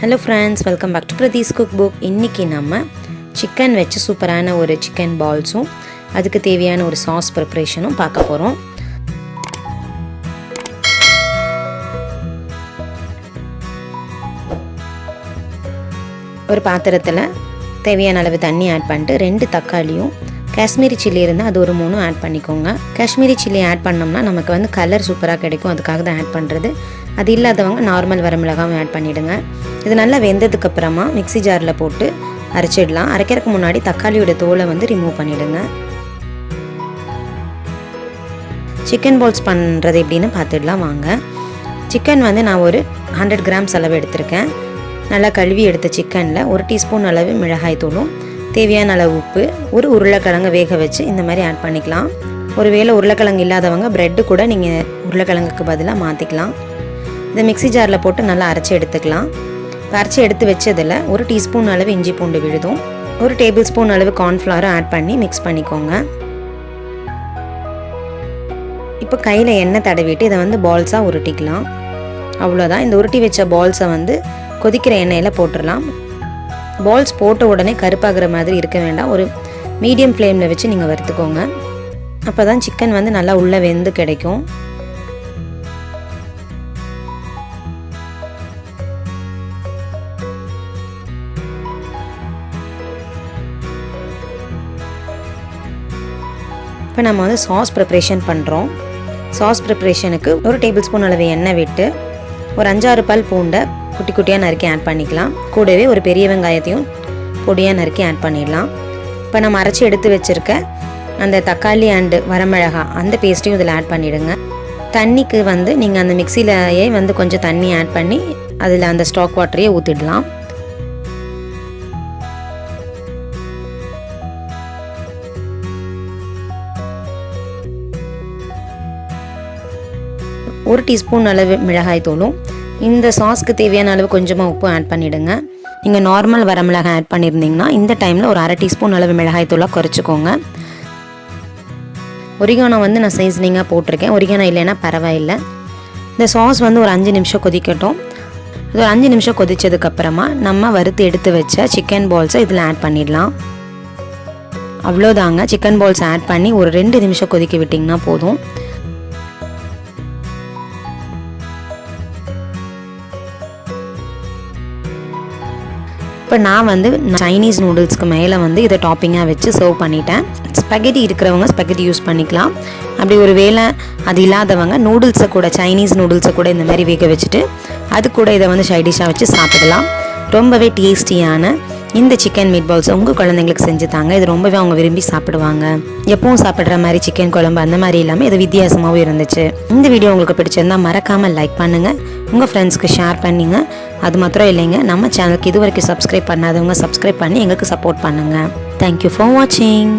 Hello friends, welcome back to Pradee's cookbook. இன்னைக்கு நம்ம chicken வெச்சு சூப்பரான ஒரு சிக்கன் பால்ஸும் அதுக்கு தேவையான ஒரு சாஸ் ப்ரிப்பரேஷனும் பார்க்க போறோம். ஒரு பாத்திரத்துல தேவையான அளவு தண்ணி ஆட் பண்ணிட்டு 2 தக்காளியும் காஷ்மீரி சில்லி இருந்தால் அது ஒரு 3 ஆட் பண்ணிக்கோங்க. காஷ்மீரி சில்லி ஆட் பண்ணோம்னா நமக்கு வந்து கலர் சூப்பராக கிடைக்கும், அதுக்காக தான் ஆட் பண்ணுறது. அது இல்லாதவங்க நார்மல் வரமிளகாவும் ஆட் பண்ணிவிடுங்க. இது நல்லா வெந்ததுக்கப்புறமா மிக்ஸி ஜாரில் போட்டு அரைச்சிடலாம். அரைக்கிறதுக்கு முன்னாடி தக்காளியோட தோலை வந்து ரிமூவ் பண்ணிவிடுங்க. சிக்கன் பால்ஸ் பண்ணுறது எப்படின்னு பார்த்துடலாம் வாங்க. சிக்கன் வந்து நான் ஒரு 100 கிராம்ஸ் அளவு எடுத்திருக்கேன். நல்லா கழுவி எடுத்த சிக்கனில் 1 டீஸ்பூன் அளவு மிளகாய் தூளும் தேவையான அளவு உப்பு, ஒரு உருளைக்கிழங்கு வேக வச்சு இந்த மாதிரி ஆட் பண்ணிக்கலாம். ஒருவேளை உருளைக்கிழங்கு இல்லாதவங்க ப்ரெட்டு கூட நீங்கள் உருளைக்கிழங்குக்கு பதிலாக மாற்றிக்கலாம். இதை மிக்ஸி ஜாரில் போட்டு நல்லா அரைச்சி எடுத்துக்கலாம். அரைச்சி எடுத்து வச்சதில் 1 டீஸ்பூன் அளவு இஞ்சி பூண்டு விழுதும் 1 டேபிள் ஸ்பூன் அளவு கார்ன்ஃப்ளவரும் ஆட் பண்ணி மிக்ஸ் பண்ணிக்கோங்க. இப்போ கையில் எண்ணெய் தடவிட்டு இதை வந்து பால்ஸாக உருட்டிக்கலாம். அவ்வளோதான். இந்த உருட்டி வச்ச பால்ஸை வந்து கொதிக்கிற எண்ணெயில் போட்டுடலாம். பால்ஸ் போட்ட உடனே கருப்பாகிற மாதிரி இருக்க வேண்டாம். ஒரு மீடியம் ஃப்ளேமில் வச்சு நீங்கள் வறுத்துக்கோங்க. அப்போ தான் சிக்கன் வந்து நல்லா உள்ளே வெந்து கிடைக்கும். இப்போ நம்ம வந்து சாஸ் ப்ரிப்ரேஷன் பண்ணுறோம். சாஸ் ப்ரிப்ரேஷனுக்கு 1 டேபிள் ஸ்பூன் அளவு எண்ணெய் விட்டு ஒரு 5-6 பல் பூண்டை குட்டி குட்டியாக நறுக்கி ஆட் பண்ணிக்கலாம். கூடவே ஒரு பெரிய வெங்காயத்தையும் பொடியாக நறுக்கி ஆட் பண்ணிடலாம். இப்போ நம்ம அரைச்சி எடுத்து வச்சுருக்க அந்த தக்காளி அண்டு வரமிளகா அந்த பேஸ்ட்டையும் இதில் ஆட் பண்ணிவிடுங்க. தண்ணிக்கு வந்து நீங்கள் அந்த மிக்சியிலேயே வந்து கொஞ்சம் தண்ணி ஆட் பண்ணி அதில் அந்த ஸ்டாக் வாட்டரையே ஊற்றிடலாம். ஒரு டீஸ்பூன் அளவு மிளகாய் தூளும் இந்த சாஸ்க்கு தேவையான அளவு கொஞ்சமாக உப்பு ஆட் பண்ணிவிடுங்க. நீங்கள் நார்மல் வரமிளகாய் ஆட் பண்ணியிருந்தீங்கன்னா இந்த டைமில் ஒரு 1/2 டீஸ்பூன் அளவு மிளகாய் தூளாக குறைச்சிக்கோங்க. ஒரிகானோ வந்து நான் சீசனிங்காக போட்டிருக்கேன். ஒரிகானோ இல்லைன்னா பரவாயில்லை. இந்த சாஸ் வந்து ஒரு 5 நிமிஷம் கொதிக்கட்டும். இது ஒரு 5 நிமிஷம் கொதித்ததுக்கப்புறமா நம்ம வறுத்து எடுத்து வச்ச சிக்கன் பால்ஸை இதில் ஆட் பண்ணிடலாம். அவ்வளோதாங்க. சிக்கன் பால்ஸ் ஆட் பண்ணி ஒரு 2 நிமிஷம் கொதிக்க விட்டிங்கன்னா போதும். இப்போ நான் வந்து சைனீஸ் நூடுல்ஸ்க்கு மேலே வந்து இதை டாப்பிங்காக வச்சு சர்வ் பண்ணிட்டேன். ஸ்பெகட்டி இருக்கிறவங்க ஸ்பெகட்டி யூஸ் பண்ணிக்கலாம். அப்படி ஒரு வேளை அது இல்லாதவங்க நூடுல்ஸை கூட சைனீஸ் நூடுல்ஸை கூட இந்த மாதிரி வேக வச்சுட்டு அது கூட இதை வந்து சைடிஷாக வச்சு சாப்பிடலாம். ரொம்பவே டேஸ்டியான இந்த சிக்கன் மீட் பால்ஸ் உங்கள் குழந்தைங்களுக்கு செஞ்சு தாங்க. இது ரொம்பவே அவங்க விரும்பி சாப்பிடுவாங்க. எப்பவும் சாப்பிட்ற மாதிரி சிக்கன் குழம்பு அந்த மாதிரி இல்லாமல் இது வித்தியாசமாகவும் இருந்துச்சு. இந்த வீடியோ உங்களுக்கு பிடிச்சிருந்தா மறக்காமல் லைக் பண்ணுங்கள், உங்கள் ஃப்ரெண்ட்ஸ்க்கு ஷேர் பண்ணிங்க. அது மாத்திரம் இல்லைங்க, நம்ம சேனலுக்கு இது வரைக்கும் சப்ஸ்கிரைப் பண்ணாதவங்க சப்ஸ்கிரைப் பண்ணி எங்களுக்கு சப்போர்ட் பண்ணுங்கள். தேங்க்யூ ஃபார் வாட்சிங்.